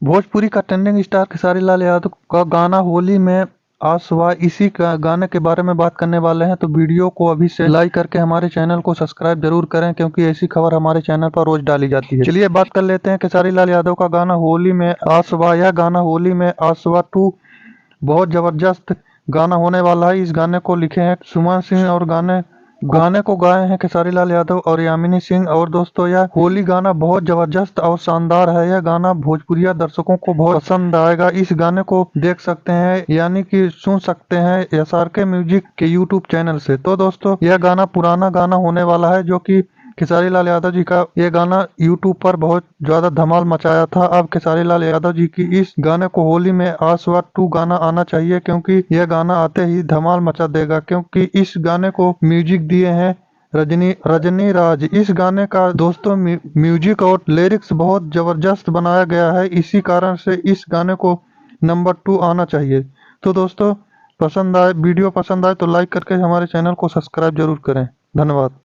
भोजपुरी का trending star Khesari Lal Yadav का गाना होली में आज सुबह इसी का गाने के बारे में बात करने वाले हैं। तो वीडियो को अभी से लाइक करके हमारे चैनल को सब्सक्राइब जरूर करें, क्योंकि ऐसी खबर हमारे चैनल पर रोज डाली जाती है। चलिए बात कर लेते हैं खेसारी लाल यादव का गाना होली में आज सुबह। यह गाना होली में आज सुबह 2 बहुत जबरदस्त गाना होने वाला है। इस गाने को लिखे हैं सुमन सिंह और गाने को गाए हैं खेसारी लाल यादव और यामिनी सिंह। और दोस्तों, यह होली गाना बहुत जबरदस्त और शानदार है। यह गाना भोजपुरिया दर्शकों को बहुत पसंद आएगा। इस गाने को देख सकते हैं, यानी कि सुन सकते हैं SRK म्यूजिक के यूट्यूब चैनल से। तो दोस्तों, यह गाना पुराना गाना होने वाला है, जो कि खेसारी लाल यादव जी का ये गाना यूट्यूब पर बहुत ज्यादा धमाल मचाया था। अब खेसारी लाल यादव जी की इस गाने को होली में आसवा 2 गाना आना चाहिए, क्योंकि यह गाना आते ही धमाल मचा देगा। क्योंकि इस गाने को म्यूजिक दिए हैं रजनी राज। इस गाने का दोस्तों म्यूजिक और लिरिक्स बहुत जबरदस्त बनाया गया है। इसी कारण से इस गाने को नंबर 2 आना चाहिए। तो दोस्तों, वीडियो पसंद आए तो लाइक करके हमारे चैनल को सब्सक्राइब जरूर करें। धन्यवाद।